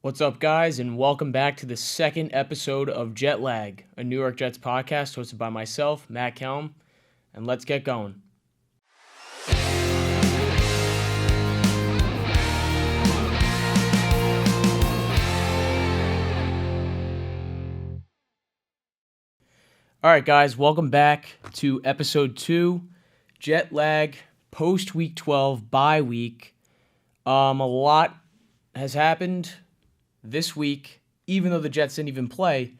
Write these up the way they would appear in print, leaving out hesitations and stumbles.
What's up, guys, and welcome back to the second episode of Jet Lag, a New York Jets podcast hosted by myself, Matt Kelm, and let's get going. All right, guys, welcome back to episode 2, Jet Lag, post-week 12, bye week. A lot has happened this week, even though the Jets didn't even play.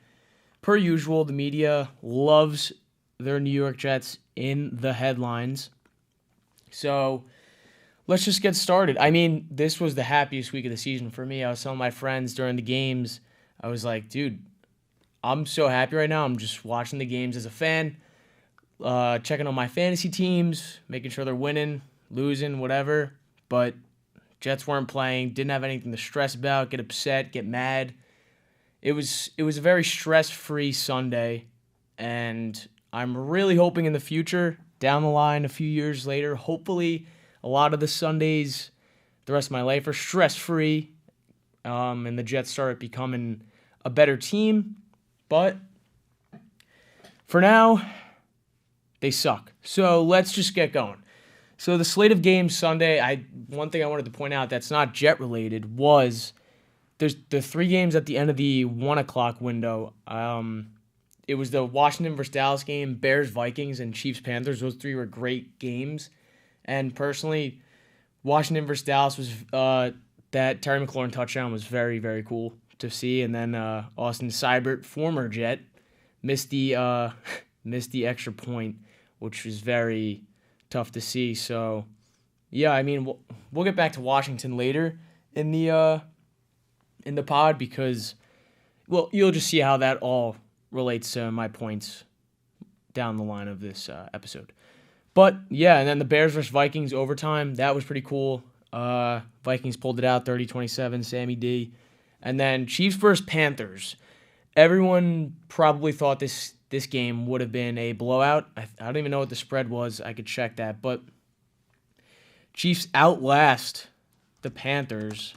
Per usual, the media loves their New York Jets in the headlines. So let's just get started. I mean, this was the happiest week of the season for me. I was telling my friends during the games, I was like, dude, I'm so happy right now. I'm just watching the games as a fan, checking on my fantasy teams, making sure they're winning, losing, whatever. But Jets weren't playing, didn't have anything to stress about, get upset, get mad. It was a very stress-free Sunday, and I'm really hoping in the future, down the line, a few years later, hopefully a lot of the Sundays the rest of my life are stress-free, and the Jets start becoming a better team. But for now, they suck. So let's just get going. So the slate of games Sunday, one thing I wanted to point out that's not Jet related was there's the 3 games at the end of the 1 o'clock window. It was the Washington versus Dallas game, Bears Vikings, and Chiefs Panthers. Those 3 were great games. And personally, Washington versus Dallas was that Terry McLaurin touchdown was very, very cool to see. And then Austin Seibert, former Jet, missed the extra point, which was very tough to see. So, yeah, I mean, we'll get back to Washington later in the pod because, well, you'll just see how that all relates to my points down the line of this episode. But, yeah, and then the Bears versus Vikings overtime, that was pretty cool. Vikings pulled it out 30-27, Sammy D. And then Chiefs versus Panthers. Everyone probably thought this game would have been a blowout. I don't even know what the spread was. I could check that. But Chiefs outlast the Panthers.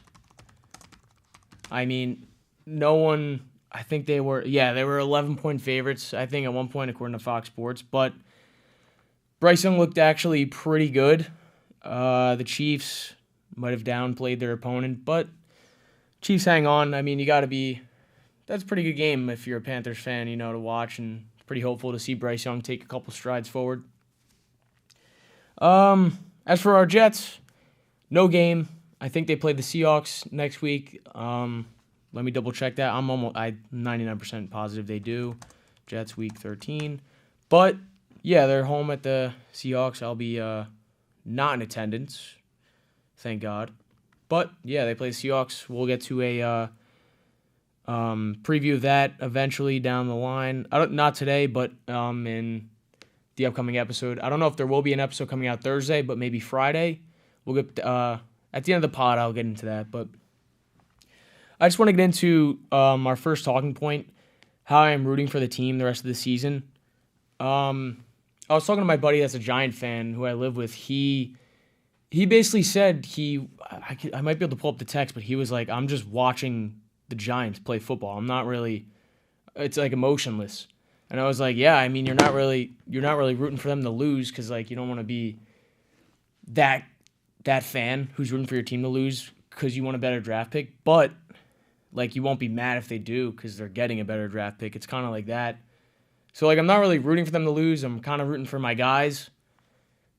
I mean, no one, I think they were 11-point favorites, I think, at one point, according to Fox Sports. But Bryce Young looked actually pretty good. The Chiefs might have downplayed their opponent, but Chiefs hang on. I mean, that's a pretty good game if you're a Panthers fan, to watch, and pretty hopeful to see Bryce Young take a couple strides forward. As for our Jets, no game. I think they play the Seahawks next week. Let me double check that. I'm 99% positive they do. Jets week 13. But yeah, they're home at the Seahawks. I'll be not in attendance. Thank God. But yeah, they play the Seahawks. We'll get to a preview of that eventually down the line. Not today, but in the upcoming episode. I don't know if there will be an episode coming out Thursday, but maybe Friday. We'll get at the end of the pod. I'll get into that. But I just want to get into our first talking point: how I am rooting for the team the rest of the season. I was talking to my buddy that's a Giant fan who I live with. He basically said I might be able to pull up the text, but he was like, I'm just watching the Giants play football. I'm not really, it's like emotionless. And I was like, yeah, I mean, you're not really rooting for them to lose because like you don't want to be that fan who's rooting for your team to lose because you want a better draft pick, but like you won't be mad if they do because they're getting a better draft pick. It's kind of like that. So like I'm not really rooting for them to lose. I'm kind of rooting for my guys.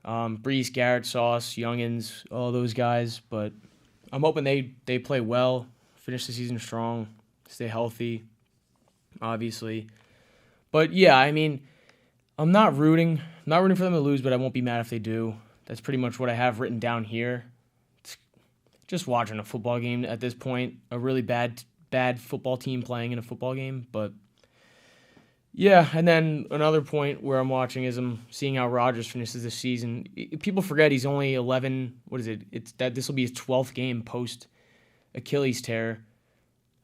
Brees, Garrett, Sauce, Youngins, all those guys, but I'm hoping they play well, finish the season strong, stay healthy, obviously. But yeah, I mean, I'm not rooting for them to lose, but I won't be mad if they do. That's pretty much what I have written down here. It's just watching a football game at this point, a really bad football team playing in a football game, but yeah, and then another point where I'm watching is I'm seeing how Rodgers finishes this season. People forget he's only 11. What is it? This will be his 12th game post Achilles tear,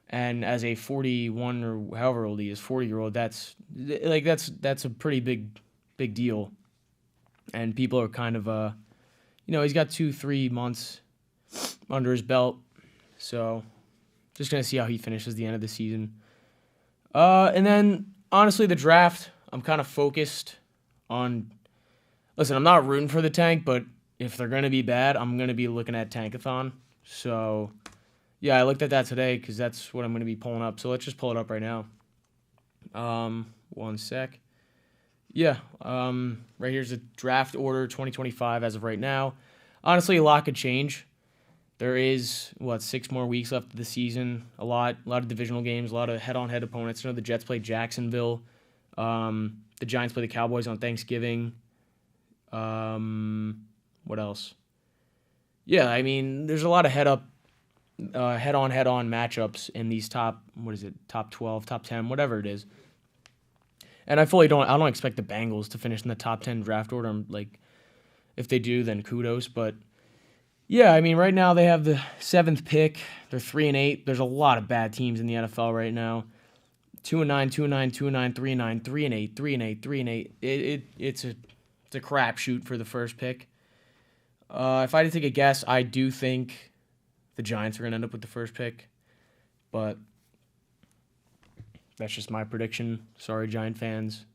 and as a 41 or however old he is, 40-year-old, that's a pretty big deal. And people are kind of he's got 2-3 months under his belt, so Just going to see how he finishes the end of the season. And then, honestly, the draft, I'm kind of focused on... Listen, I'm not rooting for the tank, but if they're going to be bad, I'm going to be looking at Tankathon. So, yeah, I looked at that today because that's what I'm going to be pulling up. So let's just pull it up right now. One sec. Yeah, right here's the draft order 2025 as of right now. Honestly, a lot could change. There is, 6 more weeks left of the season. A lot of divisional games, a lot of head-on-head opponents. You know, the Jets play Jacksonville. The Giants play the Cowboys on Thanksgiving. What else? Yeah, I mean, there's a lot of head-on matchups in these top 12, top 10, whatever it is. And I don't expect the Bengals to finish in the top 10 draft order. If they do, then kudos. But yeah, I mean, right now they have the 7th pick. They're 3-8. There's a lot of bad teams in the NFL right now. 2-9, 2-9, 2-9, 3-9, 3-8, 3-8, 3-8. It's a crapshoot for the first pick. If I had to take a guess, I do think the Giants are going to end up with the first pick. But that's just my prediction. Sorry, Giant fans.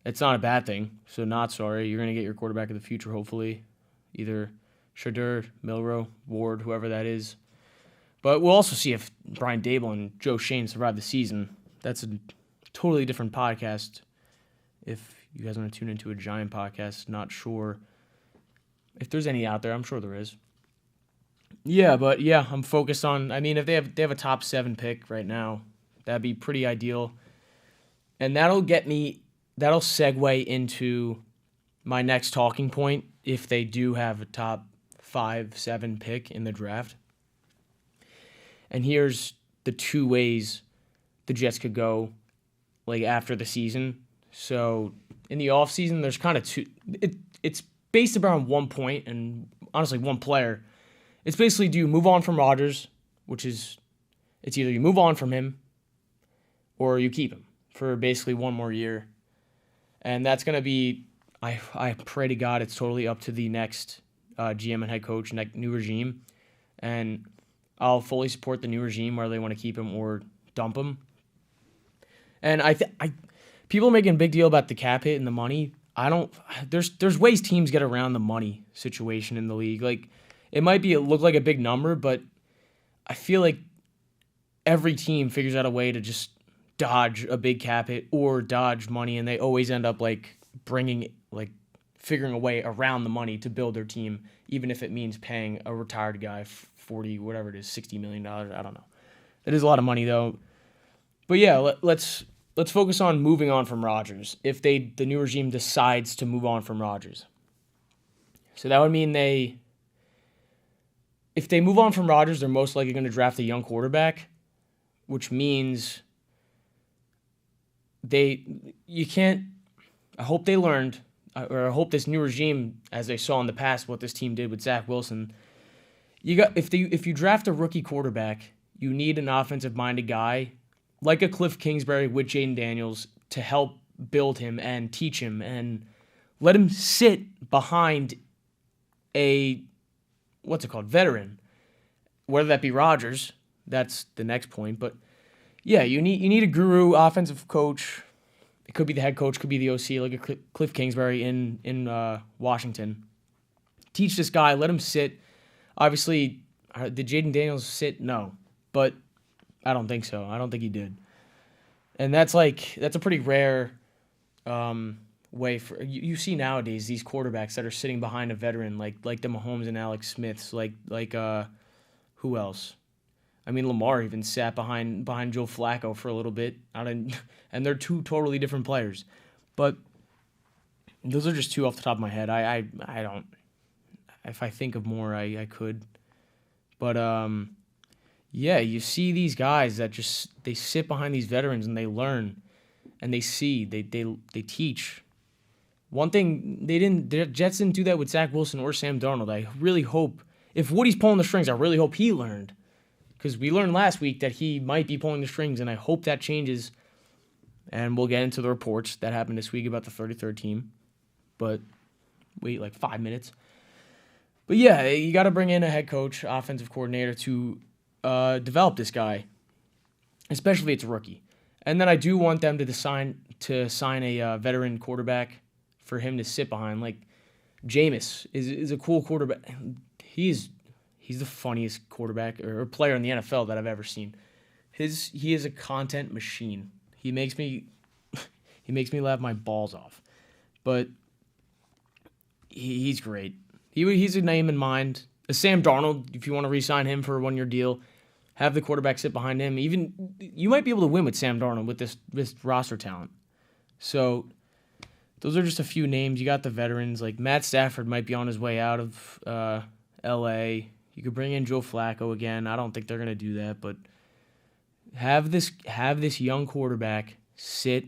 It's not a bad thing, so not sorry. You're going to get your quarterback of the future, hopefully. Either Shedeur, Milroe, Ward, whoever that is. But we'll also see if Brian Daboll and Joe Schoen survive the season. That's a totally different podcast. If you guys want to tune into a Giant podcast, not sure if there's any out there. I'm sure there is. Yeah, but yeah, I'm focused on. I mean, if they have a top 7 pick right now, that'd be pretty ideal, and that'll segue into my next talking point. If they do have a top 5-7 pick in the draft, and here's the 2 ways the Jets could go, after the season. So in the offseason, there's kind of two. It's based around 1 point and honestly 1 player. It's basically, do you move on from Rodgers, it's either you move on from him or you keep him for basically 1 more year. And that's going to be, I pray to God, it's totally up to the next GM and head coach, new regime. And I'll fully support the new regime, whether they want to keep him or dump him. And people making a big deal about the cap hit and the money. There's ways teams get around the money situation in the league. It might look like a big number, but I feel like every team figures out a way to just dodge a big cap hit or dodge money, and they always end up figuring a way around the money to build their team, even if it means paying a retired guy 40, whatever it is, $60 million. I don't know. It is a lot of money though. But yeah, let's focus on moving on from Rodgers. If the new regime decides to move on from Rodgers, so that would mean if they move on from Rodgers, they're most likely going to draft a young quarterback, which means I hope they learned, or I hope this new regime, as they saw in the past, what this team did with Zach Wilson. If you draft a rookie quarterback, you need an offensive-minded guy like a Cliff Kingsbury with Jaden Daniels to help build him and teach him and let him sit behind a veteran, whether that be Rodgers. That's the next point. But yeah, you need a guru offensive coach. It could be the head coach, could be the OC, like a Cliff Kingsbury in Washington. Teach this guy, let him sit. Obviously, did Jaden Daniels sit? No, but I don't think so. I don't think he did. And that's a pretty rare way for you see nowadays these quarterbacks that are sitting behind a veteran like the Mahomes and Alex Smiths, who else? I mean, Lamar even sat behind Joe Flacco for a little bit. And they're 2 totally different players. But those are just 2 off the top of my head. I don't. If I think of more, I could. But yeah, you see these guys that they sit behind these veterans and they learn, and they see, they teach. One thing the Jets didn't do that with Zach Wilson or Sam Darnold. I really hope, if Woody's pulling the strings, I really hope he learned. Because we learned last week that he might be pulling the strings, and I hope that changes. And we'll get into the reports that happened this week about the 33rd team. But wait 5 minutes. But yeah, you got to bring in a head coach, offensive coordinator to develop this guy, especially if it's a rookie. And then I do want them to sign a veteran quarterback for him to sit behind. Like Jameis is a cool quarterback. He's the funniest quarterback or player in the NFL that I've ever seen. He is a content machine. He makes me laugh my balls off. But he's great. He's a name in mind. Sam Darnold, if you want to re-sign him for a 1-year deal, have the quarterback sit behind him. Even you might be able to win with Sam Darnold with this roster talent. So those are just a few names. You got the veterans. Like Matt Stafford might be on his way out of L.A. You could bring in Joe Flacco again. I don't think they're gonna do that, but have this young quarterback sit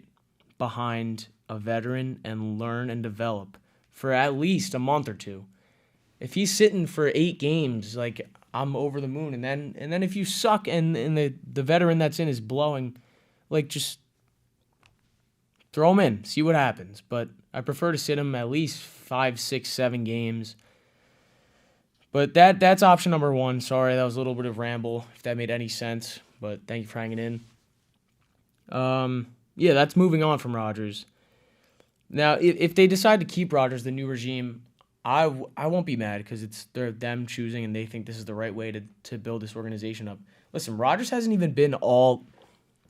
behind a veteran and learn and develop for at least a month or two. If he's sitting for 8 games, like I'm over the moon. And then if you suck and the veteran that's in is blowing, like just throw him in, see what happens. But I prefer to sit him at least 5, 6, 7 games. But that's option number 1. Sorry, that was a little bit of ramble, if that made any sense. But thank you for hanging in. Yeah, that's moving on from Rodgers. Now, if they decide to keep Rodgers, the new regime, I won't be mad because they're them choosing and they think this is the right way to build this organization up. Listen, Rodgers hasn't even been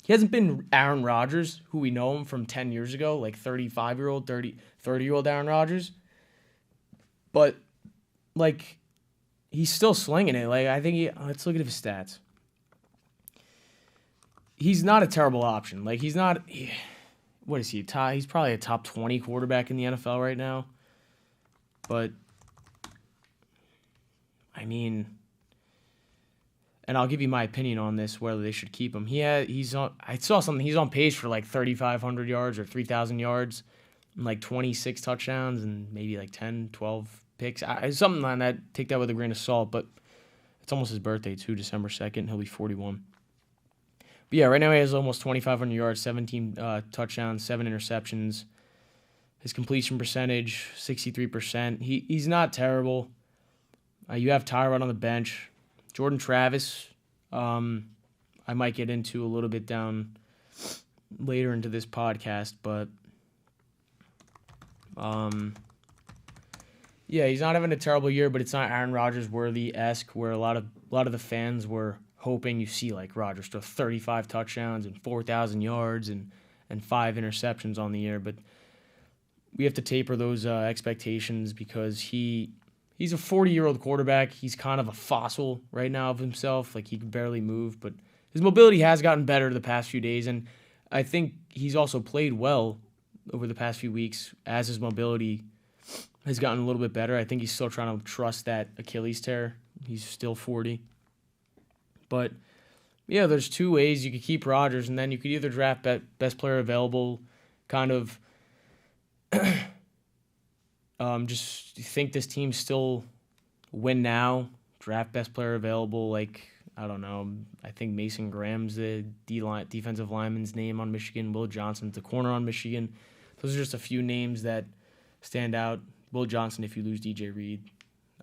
he hasn't been Aaron Rodgers, who we know him from 10 years ago, like 35-year-old, 30-year-old Aaron Rodgers. But, like, he's still slinging it. Like, I think let's look at his stats. He's not a terrible option. Like, he's not, what is he? He's probably a top 20 quarterback in the NFL right now. But, I mean, and I'll give you my opinion on this, whether they should keep him. I saw something, he's on pace for like 3,500 yards or 3,000 yards and like 26 touchdowns and maybe like 10, 12 picks. Something like that. Take that with a grain of salt, but it's almost his birthday too, December 2nd. He'll be 41. But yeah, right now he has almost 2,500 yards, 17 touchdowns, 7 interceptions. His completion percentage, 63%. He's not terrible. You have Tyrod on the bench. Jordan Travis, I might get into a little bit down later into this podcast, but yeah, he's not having a terrible year, but it's not Aaron Rodgers worthy-esque, where a lot of the fans were hoping you see like Rodgers throw 35 touchdowns and 4,000 yards and 5 interceptions on the year, but we have to taper those expectations because he's a 40-year-old quarterback. He's kind of a fossil right now of himself. Like, he can barely move, but his mobility has gotten better the past few days, and I think he's also played well over the past few weeks as his mobility has gotten a little bit better. I think he's still trying to trust that Achilles tear. He's still 40. But, yeah, there's 2 ways you could keep Rodgers, and then you could either draft best player available, kind of just think this team still win now, draft best player available, like, I don't know, I think Mason Graham's the defensive lineman's name on Michigan, Will Johnson's the corner on Michigan. Those are just a few names that stand out. Will Johnson, if you lose DJ Reed,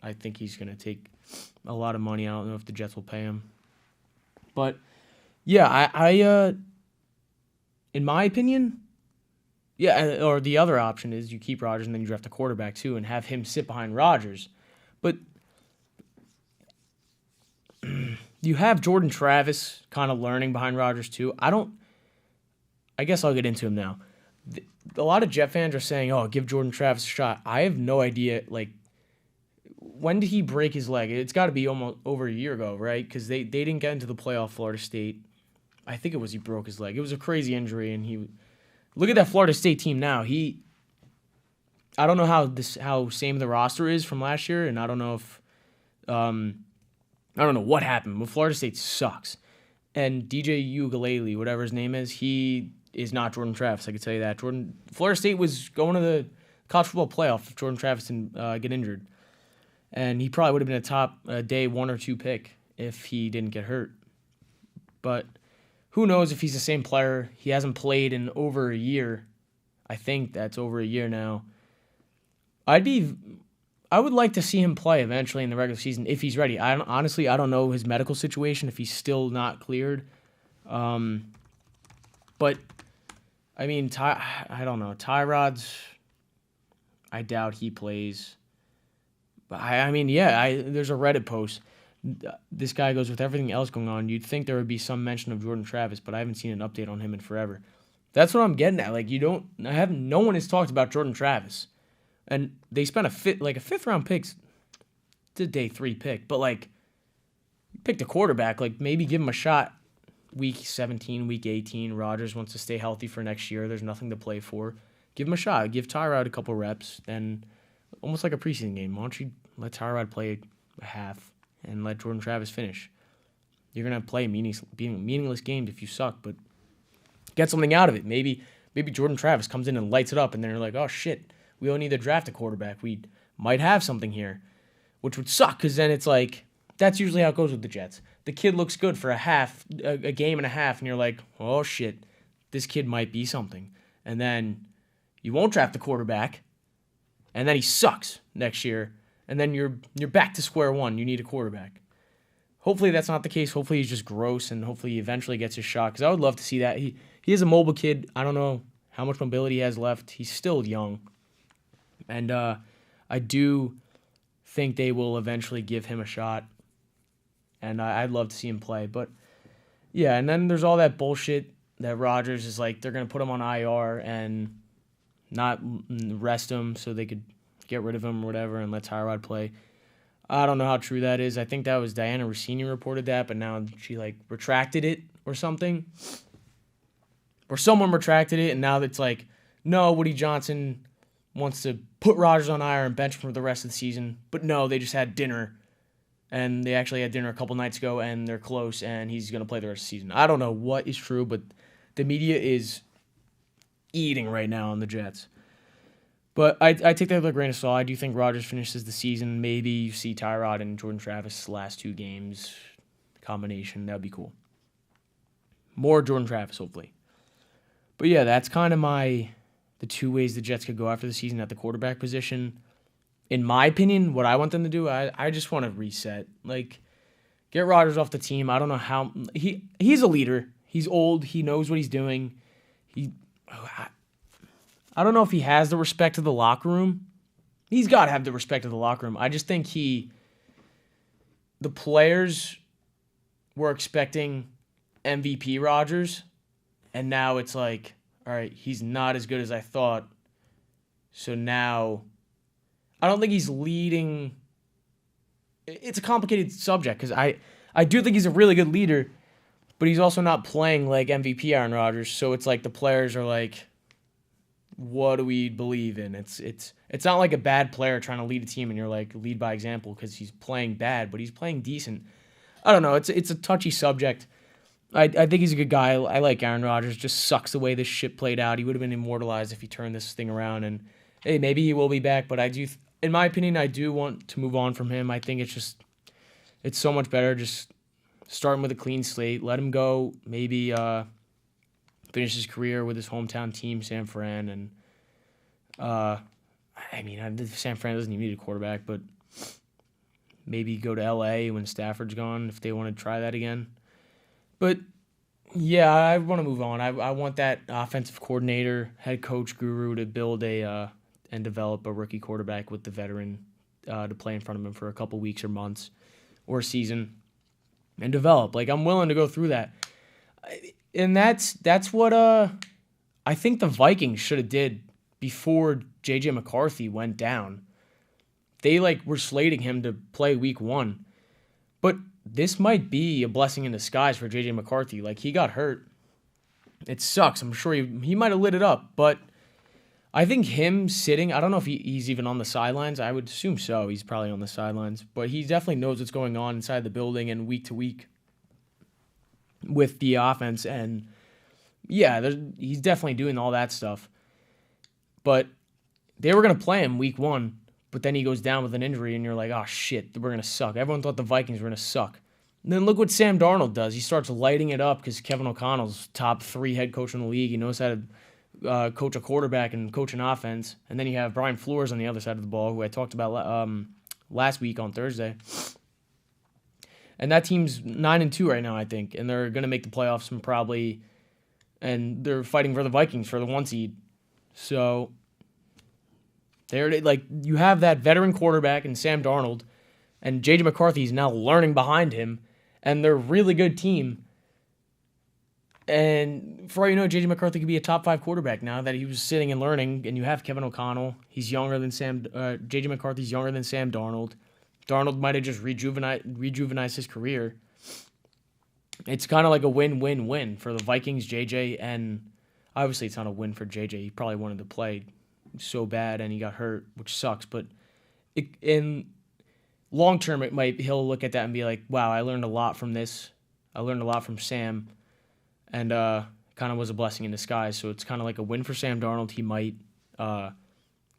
I think he's going to take a lot of money. I don't know if the Jets will pay him. But, yeah, I in my opinion, yeah, or the other option is you keep Rodgers and then you draft a quarterback too and have him sit behind Rodgers. But you have Jordan Travis kind of learning behind Rodgers too. I guess I'll get into him now. A lot of Jet fans are saying, oh, give Jordan Travis a shot. I have no idea, like, when did he break his leg? It's got to be almost over a year ago, right? Because they didn't get into the playoff, Florida State. I think it was he broke his leg. It was a crazy injury, and look at that Florida State team now. I don't know how same the roster is from last year, and I don't know if I don't know what happened, but Florida State sucks. And DJ Uiagalelei, whatever his name is, he is not Jordan Travis. I can tell you that. Florida State was going to the college football playoff if Jordan Travis didn't get injured, and he probably would have been a top day 1 or 2 pick if he didn't get hurt. But who knows if he's the same player? He hasn't played in over a year. I think that's over a year now. I'd I would like to see him play eventually in the regular season if he's ready. Honestly, I don't know his medical situation, if he's still not cleared. But, I mean, I don't know. Tyrod's, I doubt he plays. But, I mean, yeah, there's a Reddit post. This guy goes, with everything else going on, you'd think there would be some mention of Jordan Travis, but I haven't seen an update on him in forever. That's what I'm getting at. Like, no one has talked about Jordan Travis. And they spent a fifth round pick. It's a day 3 pick, but like, you picked a quarterback. Like, maybe give him a shot. Week 17, week 18. Rodgers wants to stay healthy for next year. There's nothing to play for. Give him a shot. Give Tyrod a couple reps. Then, almost like a preseason game. Why don't you let Tyrod play a half and let Jordan Travis finish? You're gonna play meaningless games if you suck, but get something out of it. Maybe Jordan Travis comes in and lights it up, and then you're like, oh shit. We don't need to draft a quarterback. We might have something here, which would suck because then it's like, that's usually how it goes with the Jets. The kid looks good for a game and a half, and you're like, oh shit, this kid might be something. And then you won't draft the quarterback, and then he sucks next year, and then you're back to square one. You need a quarterback. Hopefully that's not the case. Hopefully he's just gross, and hopefully he eventually gets his shot because I would love to see that. He is a mobile kid. I don't know how much mobility he has left. He's still young. And I do think they will eventually give him a shot. And I'd love to see him play. But, yeah, and then there's all that bullshit that Rodgers is like, they're going to put him on IR and not rest him so they could get rid of him or whatever and let Tyrod play. I don't know how true that is. I think that was Diana Rossini reported that, but now she, like, retracted it or something. Or someone retracted it, and now it's like, no, Woody Johnson wants to put Rodgers on IR and bench him for the rest of the season. But no, they just had dinner. And they actually had dinner a couple nights ago, and they're close, and he's going to play the rest of the season. I don't know what is true, but the media is eating right now on the Jets. But I take that with a grain of salt. I do think Rodgers finishes the season. Maybe you see Tyrod and Jordan Travis last 2 games combination. That would be cool. More Jordan Travis, hopefully. But yeah, that's kind of the 2 ways the Jets could go after the season at the quarterback position. In my opinion, what I want them to do, I just want to reset. Like, get Rodgers off the team. I don't know how he's a leader. He's old. He knows what he's doing. I don't know if he has the respect of the locker room. He's got to have the respect of the locker room. I just think the players were expecting MVP Rodgers, and now it's like, all right, he's not as good as I thought. So now, I don't think he's leading. It's a complicated subject because I do think he's a really good leader, but he's also not playing like MVP Aaron Rodgers. So it's like the players are like, what do we believe in? It's not like a bad player trying to lead a team and you're like, lead by example because he's playing bad, but he's playing decent. I don't know. It's a touchy subject. I think he's a good guy. I like Aaron Rodgers. Just sucks the way this shit played out. He would have been immortalized if he turned this thing around. And hey, maybe he will be back. But in my opinion, I do want to move on from him. I think it's so much better just starting with a clean slate. Let him go. Maybe finish his career with his hometown team, San Fran. And San Fran doesn't even need a quarterback, but maybe go to LA when Stafford's gone if they want to try that again. But, yeah, I want to move on. I want that offensive coordinator, head coach guru to build and develop a rookie quarterback with the veteran to play in front of him for a couple weeks or months or a season and develop. Like, I'm willing to go through that. And that's what I think the Vikings should have did before J.J. McCarthy went down. They, were slating him to play week 1. But this might be a blessing in disguise for J.J. McCarthy. He got hurt. It sucks. I'm sure he might have lit it up. But I think him sitting, I don't know if he's even on the sidelines. I would assume so. He's probably on the sidelines. But he definitely knows what's going on inside the building and week to week with the offense. And, yeah, he's definitely doing all that stuff. But they were going to play him week 1. But then he goes down with an injury, and you're like, oh, shit, we're going to suck. Everyone thought the Vikings were going to suck. And then look what Sam Darnold does. He starts lighting it up because Kevin O'Connell's top 3 head coach in the league. He knows how to coach a quarterback and coach an offense. And then you have Brian Flores on the other side of the ball, who I talked about last week on Thursday. And that team's 9-2 right now, I think, and they're going to make the playoffs and they're fighting for the Vikings for the 1 seed. So you have that veteran quarterback in Sam Darnold, and J.J. McCarthy is now learning behind him, and they're a really good team. And for all you know, J.J. McCarthy could be a top 5 quarterback now that he was sitting and learning. And you have Kevin O'Connell. He's younger than J.J. McCarthy's younger than Sam Darnold. Darnold might have just rejuvenized his career. It's kind of like a win-win-win for the Vikings, JJ, and obviously it's not a win for JJ. He probably wanted to play so bad and he got hurt, which sucks. But in long term, he'll look at that and be like, "Wow, I learned a lot from this. I learned a lot from Sam, and kind of was a blessing in disguise." So it's kind of like a win for Sam Darnold. He might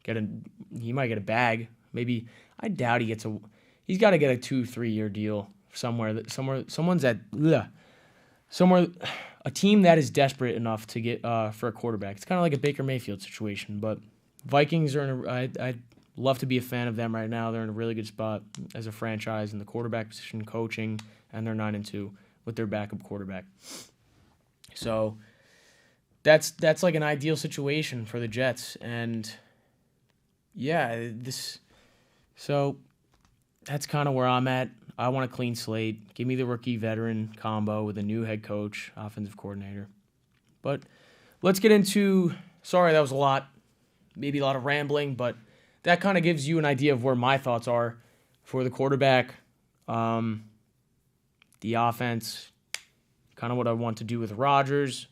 get a bag. Maybe I doubt he gets a. He's got to get a 2-3 year deal somewhere. Somewhere, a team that is desperate enough to get for a quarterback. It's kind of like a Baker Mayfield situation. But Vikings are I'd love to be a fan of them right now. They're in a really good spot as a franchise in the quarterback position, coaching, and they're 9-2 with their backup quarterback. So that's like an ideal situation for the Jets, and yeah, so that's kind of where I'm at. I want a clean slate. Give me the rookie-veteran combo with a new head coach, offensive coordinator. But let's get into – sorry, that was a lot. Maybe a lot of rambling, but that kind of gives you an idea of where my thoughts are for the quarterback, the offense, kind of what I want to do with Rodgers.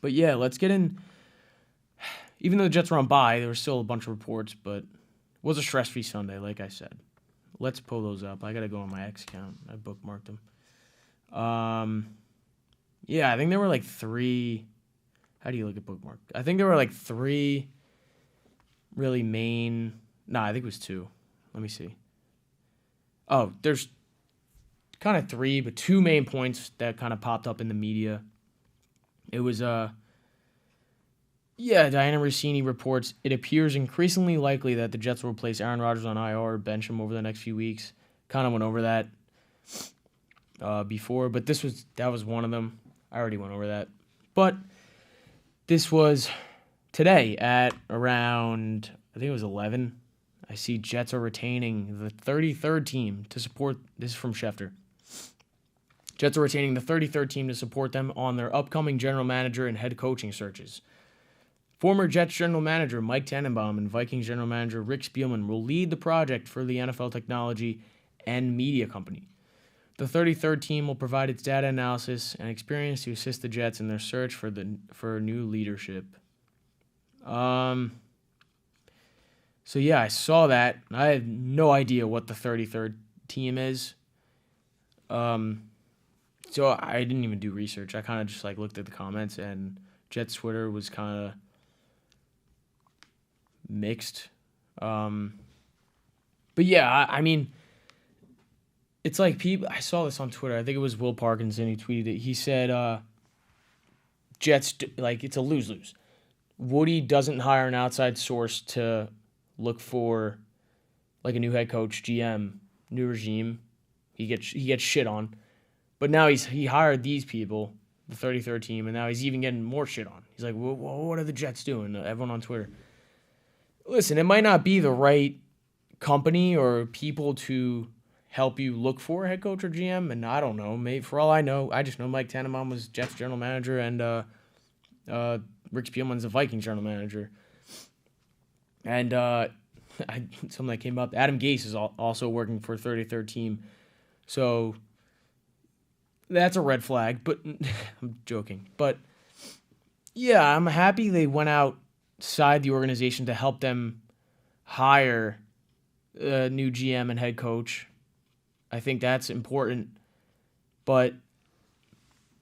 But, yeah, let's get in. Even though the Jets were on bye, there were still a bunch of reports, but – it was a stress-free Sunday, like I said. Let's pull those up. I got to go on my X account. I bookmarked them. Yeah, I think there were like 3. How do you look at bookmark? I think there were like 3 really main. Nah, I think it was 2. Let me see. Oh, there's kind of 3, but 2 main points that kind of popped up in the media. It was Diana Rossini reports, it appears increasingly likely that the Jets will place Aaron Rodgers on IR or bench him over the next few weeks. Kind of went over that before, but that was one of them. I already went over that. But this was today at around, I think it was 11. I see Jets are retaining the 33rd team to support, this is from Schefter. Jets are retaining the 33rd team to support them on their upcoming general manager and head coaching searches. Former Jets general manager Mike Tannenbaum and Vikings general manager Rick Spielman will lead the project for the NFL technology and media company. The 33rd team will provide its data analysis and experience to assist the Jets in their search for new leadership. So yeah, I saw that. I have no idea what the 33rd team is. So I didn't even do research. I kind of just looked at the comments, and Jets Twitter was kind of mixed. But yeah, I mean, it's like people. I saw this on Twitter. I think it was Will Parkinson who tweeted it. He said, Jets, it's a lose-lose. Woody doesn't hire an outside source to look for a new head coach, GM, new regime. He gets shit on. But now he hired these people, the 33rd team, and now he's even getting more shit on. He's like, well, what are the Jets doing? Everyone on Twitter. Listen, it might not be the right company or people to help you look for a head coach or GM, and I don't know. Maybe for all I know, I just know Mike Tannenbaum was Jets general manager, and Rick Spielman's the Vikings general manager. And something that came up, Adam Gase is also working for 33rd team. So that's a red flag, but I'm joking. But yeah, I'm happy they went outside the organization to help them hire a new GM and head coach. I think that's important. But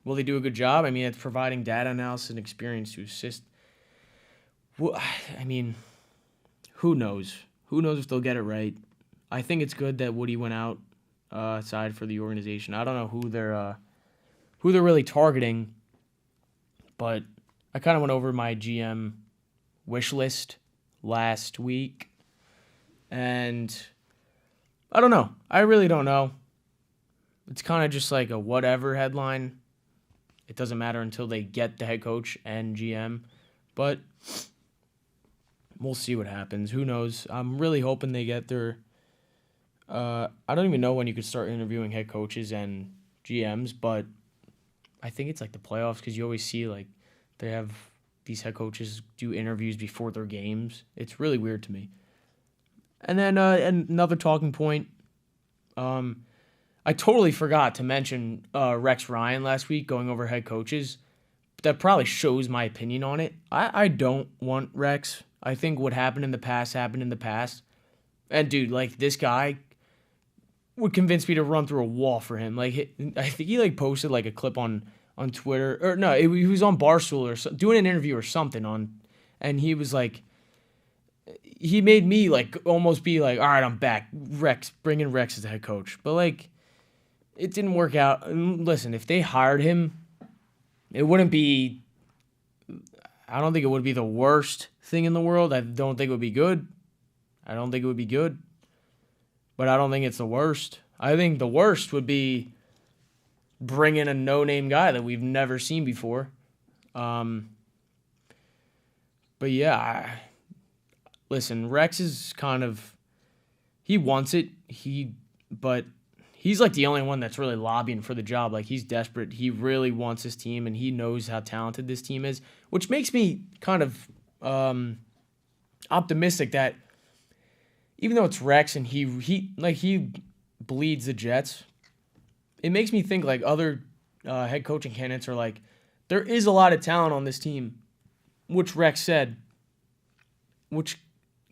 will they do a good job? I mean, it's providing data analysis and experience to assist. Well, I mean, who knows? Who knows if they'll get it right? I think it's good that Woody went outside for the organization. I don't know who they're really targeting, but I kind of went over my GM wish list last week, and I don't know. I really don't know. It's kind of just like a whatever headline. It doesn't matter until they get the head coach and GM, but we'll see what happens. Who knows? I'm really hoping they get their. I don't even know when you could start interviewing head coaches and GMs, but I think it's like the playoffs because you always see like they have these head coaches do interviews before their games. It's really weird to me. And then another talking point. I totally forgot to mention Rex Ryan last week going over head coaches. That probably shows my opinion on it. I don't want Rex. I think what happened in the past happened in the past. And dude, like this guy would convince me to run through a wall for him. Like I think he like posted like a clip on Twitter or no, he was on Barstool or doing an interview or something and he was like, he made me like almost be like, all right, I'm back. Rex, bring in Rex as the head coach, but like it didn't work out. Listen, if they hired him, it wouldn't be. I don't think it would be the worst thing in the world. I don't think it would be good. I don't think it would be good. But I don't think it's the worst. I think the worst would be bring in a no-name guy that we've never seen before. But yeah, listen, Rex is kind of, he wants it. But he's like the only one that's really lobbying for the job. Like he's desperate. He really wants his team, and he knows how talented this team is, which makes me kind of optimistic that even though it's Rex and he bleeds the Jets, it makes me think like other head coaching candidates are like, there is a lot of talent on this team, which Rex said, which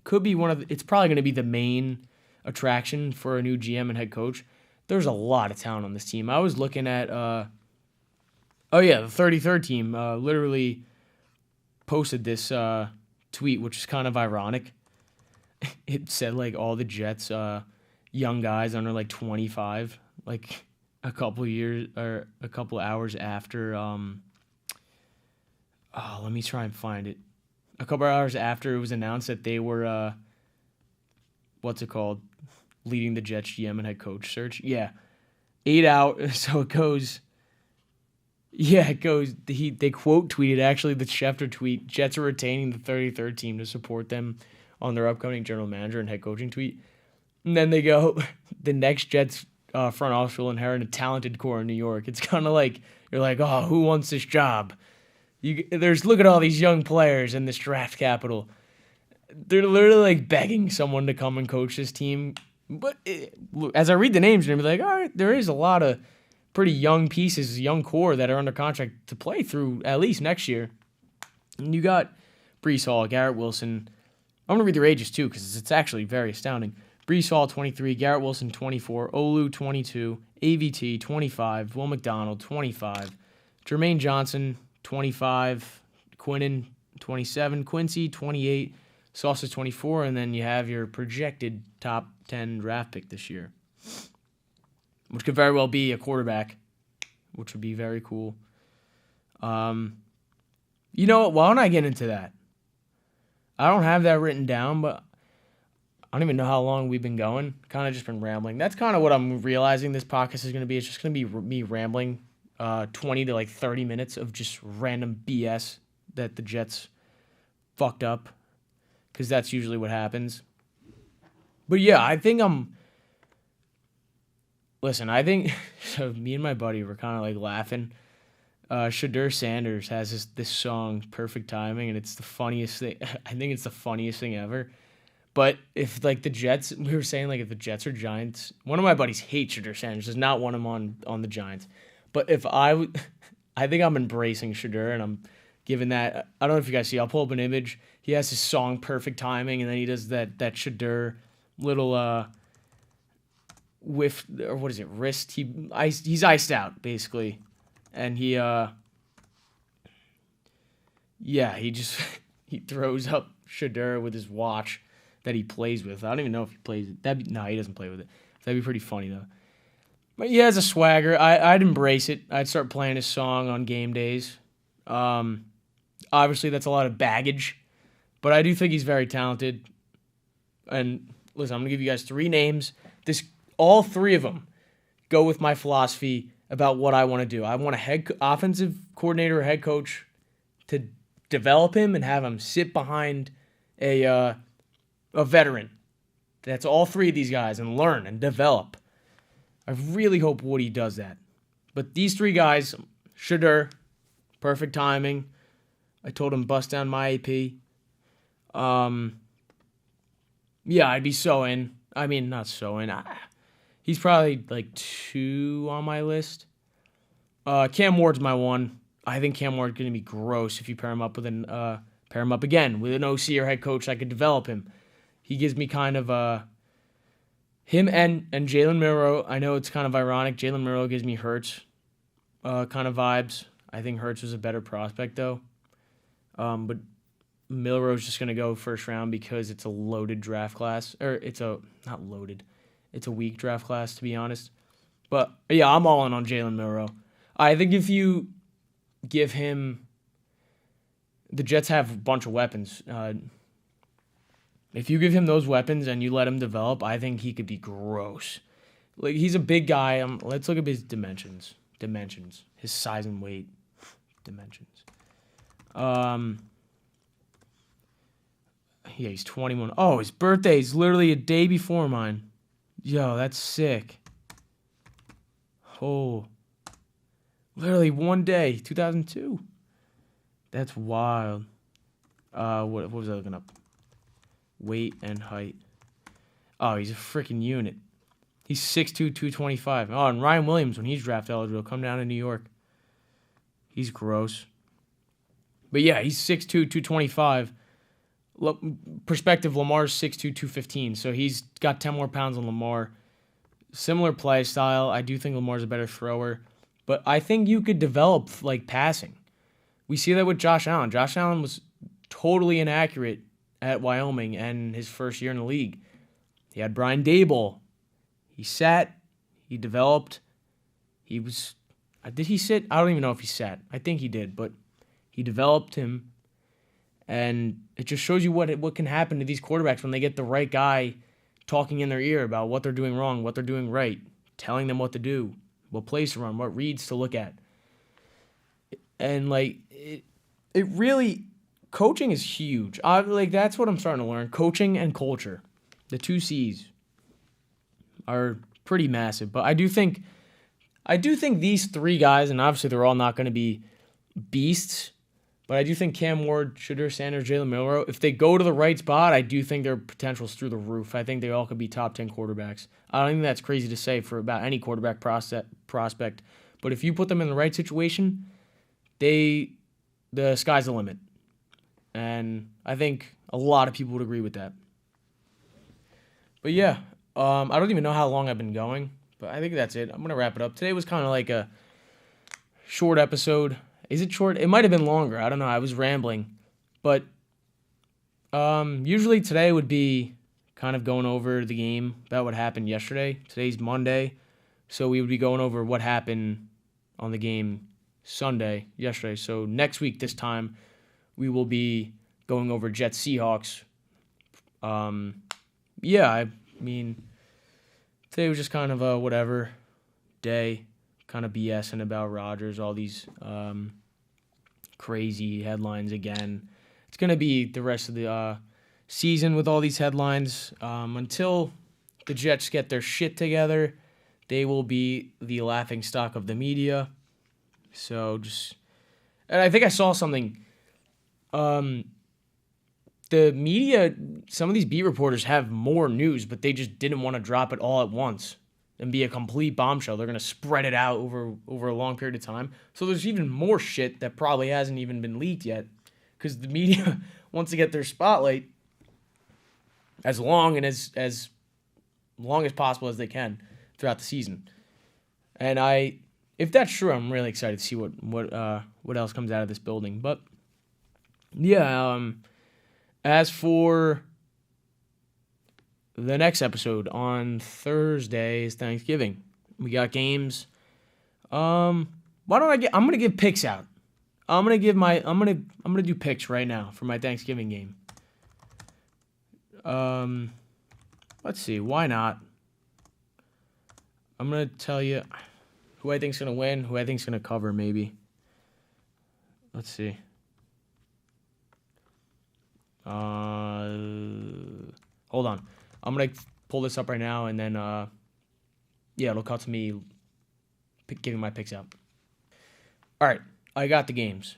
could be it's probably going to be the main attraction for a new GM and head coach. There's a lot of talent on this team. I was looking at, the 33rd team literally posted this tweet, which is kind of ironic. It said like all the Jets young guys under like 25, like a couple hours after. Let me try and find it. A couple hours after it was announced that they were leading the Jets GM and head coach search. Yeah, 8 hours. So it goes. Yeah, it goes. They quote tweeted actually the Schefter tweet. Jets are retaining the 33rd team to support them on their upcoming general manager and head coaching tweet. And then they go, the next Jets front office will inherit a talented core in New York. It's kind of like, you're like, oh, who wants this job? Look at all these young players in this draft capital. They're literally like begging someone to come and coach this team. But as I read the names, I'm like, all right, there is a lot of pretty young pieces, young core that are under contract to play through at least next year. And you got Breece Hall, Garrett Wilson. I'm going to read their ages, too, because it's actually very astounding. Breece Hall, 23, Garrett Wilson, 24, Olu, 22, AVT, 25, Will McDonald, 25, Jermaine Johnson, 25, Quinnen, 27, Quincy, 28, Sauce, 24, and then you have your projected top 10 draft pick this year, which could very well be a quarterback, which would be very cool. You know what? Why don't I get into that? I don't have that written down, but I don't even know how long we've been going. Kind of just been rambling. That's kind of what I'm realizing this podcast is going to be. It's just going to be me rambling 20 to like 30 minutes of just random BS that the Jets fucked up, because that's usually what happens. But yeah, I think so me and my buddy were kind of like laughing. Shadur Sanders has this song, Perfect Timing, and it's the funniest thing. I think it's the funniest thing ever. But if like the Jets, we were saying like if the Jets or Giants, one of my buddies hates Shadur Sanders, does not want him on the Giants. But if I think I'm embracing Shadur and I'm giving that. I don't know if you guys see. I'll pull up an image. He has his song Perfect Timing, and then he does that Shadur little whiff, or what is it, wrist? He's iced out basically. And he just he throws up Shadur with his watch that he plays with. I don't even know if he plays it. No, he doesn't play with it. That'd be pretty funny though. But he has a swagger. I'd embrace it. I'd start playing his song on game days. Obviously, that's a lot of baggage, but I do think he's very talented. And listen, I'm gonna give you guys three names. All three of them go with my philosophy about what I want to do. I want a offensive coordinator or head coach to develop him and have him sit behind a veteran. That's all three of these guys and learn and develop. I really hope Woody does that. But these three guys, Shedeur, perfect timing. I told him bust down my AP. Yeah, I'd be so in. I mean, not so in. He's probably like 2 on my list. Cam Ward's my 1. I think Cam Ward's gonna be gross if you pair him up again with an OC or head coach that could develop him. He gives me kind of him and Jalen Milroe. I know it's kind of ironic. Jalen Milroe gives me Hurts kind of vibes. I think Hurts was a better prospect though. But Milroe's just gonna go first round because it's a loaded draft class, or it's not loaded. It's a weak draft class, to be honest. But yeah, I'm all in on Jalen Milroe. I think if you give him, the Jets have a bunch of weapons. If you give him those weapons and you let him develop, I think he could be gross. Like, he's a big guy. Let's look at his dimensions. His size and weight dimensions. Yeah, he's 21. Oh, his birthday is literally a day before mine. Yo, that's sick. Oh, literally one day, 2002. That's wild. What was I looking up? Weight and height. Oh, he's a freaking unit. He's 6'2", 225. Oh, and Ryan Williams, when he's draft eligible, come down to New York. He's gross. But yeah, he's 6'2", 225. Perspective, Lamar's 6'2", 215. So he's got 10 more pounds on Lamar. Similar play style. I do think Lamar's a better thrower. But I think you could develop, like, passing. We see that with Josh Allen. Josh Allen was totally inaccurate at Wyoming and his first year in the league. He had Brian Daboll. He sat. He developed. He was... Did he sit? I don't even know if he sat. I think he did, but he developed him. And it just shows you what can happen to these quarterbacks when they get the right guy talking in their ear about what they're doing wrong, what they're doing right, telling them what to do, what plays to run, what reads to look at. And, like, it really... Coaching is huge. That's what I'm starting to learn. Coaching and culture. The 2 C's are pretty massive. But I do think these 3 guys, and obviously they're all not going to be beasts, but I do think Cam Ward, Shedeur Sanders, Jalen Milroe, if they go to the right spot, I do think their potential's through the roof. I think they all could be top 10 quarterbacks. I don't think that's crazy to say for about any quarterback prospect. But if you put them in the right situation, the sky's the limit. And I think a lot of people would agree with that. But yeah, I don't even know how long I've been going, but I think that's it. I'm going to wrap it up. Today was kind of like a short episode. Is it short? It might have been longer. I don't know. I was rambling. But usually today would be kind of going over the game, about what happened yesterday. Today's Monday, so we would be going over what happened on the game yesterday. So next week, this time, we will be going over Jets Seahawks. Yeah, I mean, today was just kind of a whatever day, kind of BSing about Rodgers, all these crazy headlines again. It's going to be the rest of the season with all these headlines. Until the Jets get their shit together, they will be the laughingstock of the media. So and I think I saw something. The media, some of these beat reporters have more news, but they just didn't want to drop it all at once and be a complete bombshell. They're going to spread it out over a long period of time. So there's even more shit that probably hasn't even been leaked yet because the media wants to get their spotlight as long as possible as they can throughout the season. And if that's true, I'm really excited to see what else comes out of this building. But yeah, as for the next episode on Thursday is Thanksgiving. We got games. I'm going to give picks out. I'm gonna do picks right now for my Thanksgiving game. Let's see, why not? I'm gonna tell you who I think's gonna win, who I think's gonna cover, maybe. Let's see. Hold on. I'm gonna pull this up right now, and then yeah, it'll cut to me giving my picks out. All right, I got the games.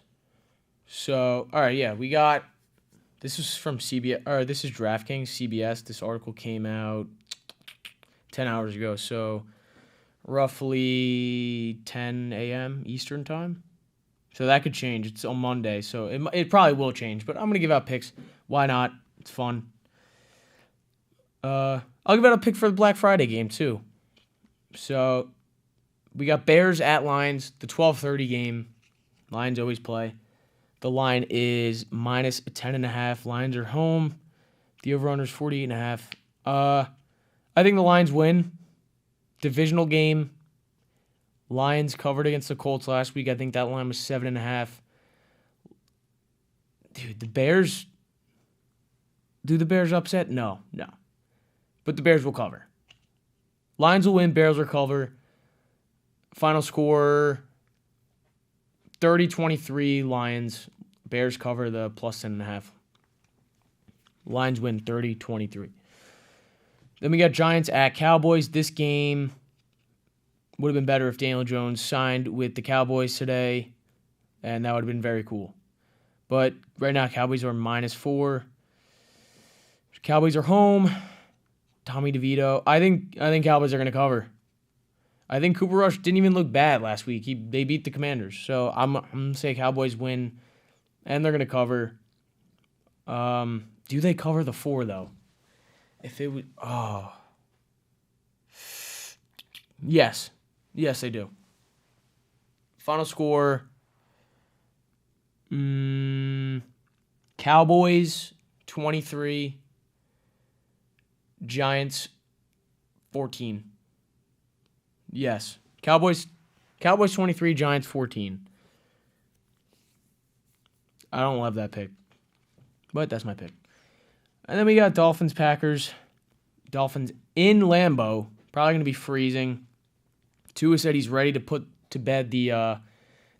So, all right, yeah, we got. This is from CBS, or this is DraftKings, CBS. This article came out 10 hours ago, so roughly 10 a.m. Eastern time. So that could change. It's on Monday, so it probably will change. But I'm gonna give out picks. Why not? It's fun. I'll give out a pick for the Black Friday game too. So we got Bears at Lions, the 12:30 game. Lions always play. The line is minus 10.5. Lions are home. The over/under is 48.5. I think the Lions win. Divisional game. Lions covered against the Colts last week. I think that line was 7.5. Dude, the Bears. Do the Bears upset? No. But the Bears will cover. Lions will win. Bears will cover. Final score 30-23 Lions. Bears cover the plus 10.5. Lions win 30-23. Then we got Giants at Cowboys. This game would have been better if Daniel Jones signed with the Cowboys today, and that would have been very cool. But right now, Cowboys are -4. Cowboys are home. Tommy DeVito. I think Cowboys are going to cover. I think Cooper Rush didn't even look bad last week. They beat the Commanders. So I'm going to say Cowboys win, and they're going to cover. Do they cover the 4, though? If it would... Oh. Yes. Yes, they do. Final score... Cowboys 23. Giants 14. Yes. Cowboys 23, Giants 14. I don't love that pick, but that's my pick. And then we got Dolphins, Packers. Dolphins in Lambeau. Probably going to be freezing. Tua said he's ready to put to bed the that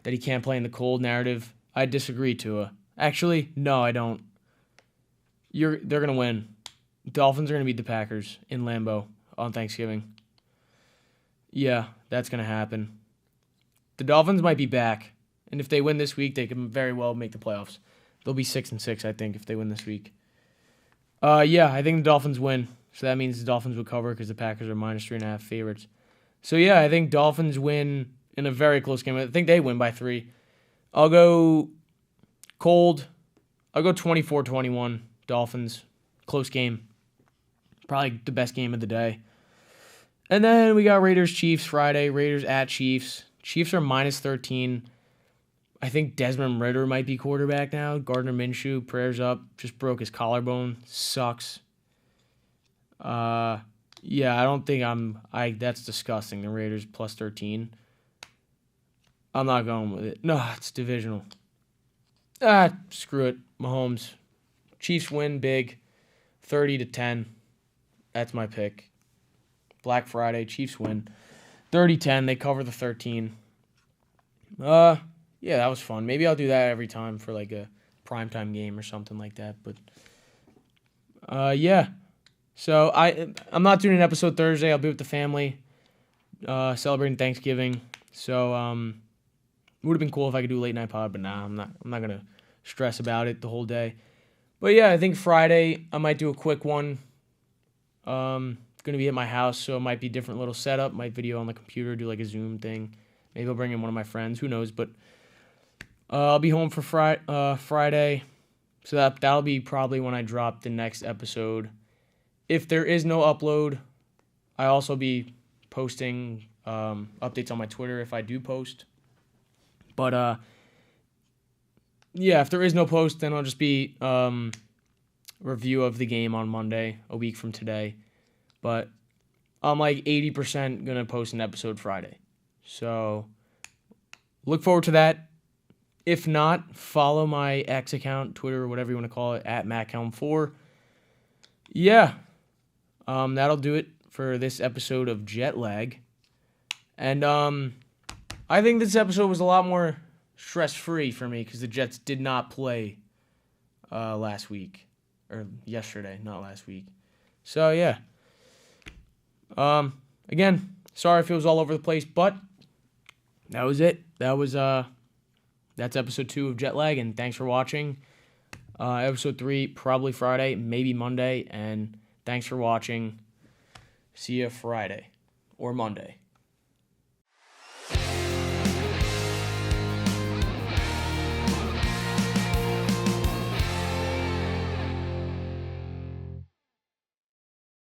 he can't play in the cold narrative. I disagree, Tua. Actually, no, I don't. They're going to win. Dolphins are going to beat the Packers in Lambeau on Thanksgiving. Yeah, that's going to happen. The Dolphins might be back, and if they win this week, they can very well make the playoffs. They'll be 6-6, I think, if they win this week. Yeah, I think the Dolphins win. So that means the Dolphins will cover because the Packers are -3.5 favorites. So yeah, I think Dolphins win in a very close game. I think they win by 3. I'll go cold. I'll go 24-21 Dolphins. Close game. Probably the best game of the day. And then we got Raiders-Chiefs Friday. Raiders at Chiefs. Chiefs are -13. I think Desmond Ridder might be quarterback now. Gardner Minshew, prayers up. Just broke his collarbone. Sucks. Yeah, I don't think that's disgusting. The Raiders +13. I'm not going with it. No, it's divisional. Screw it. Mahomes. Chiefs win big. 30-10. That's my pick. Black Friday, Chiefs win. 30-10. They cover the 13. Yeah, that was fun. Maybe I'll do that every time for like a primetime game or something like that. But yeah. So I'm not doing an episode Thursday. I'll be with the family, celebrating Thanksgiving. So it would have been cool if I could do a late night pod, but nah, I'm not gonna stress about it the whole day. But yeah, I think Friday I might do a quick one. Gonna be at my house, so it might be different little setup. Might video on the computer, do like a Zoom thing. Maybe I'll bring in one of my friends. Who knows? But I'll be home for Friday, so that'll be probably when I drop the next episode. If there is no upload, I'll also be posting updates on my Twitter if I do post. But yeah, if there is no post, then I'll just be review of the game on Monday, a week from today. But I'm like 80% going to post an episode Friday. So look forward to that. If not, follow my X account, Twitter, or whatever you want to call it, at MattCalm4. Yeah, that'll do it for this episode of Jet Lag. And I think this episode was a lot more stress-free for me because the Jets did not play last week. Or yesterday, not last week. So, yeah. Again, sorry if it was all over the place, but that was it. That's episode 2 of Jet Lag, and thanks for watching. Episode 3, probably Friday, maybe Monday, and thanks for watching. See you Friday or Monday.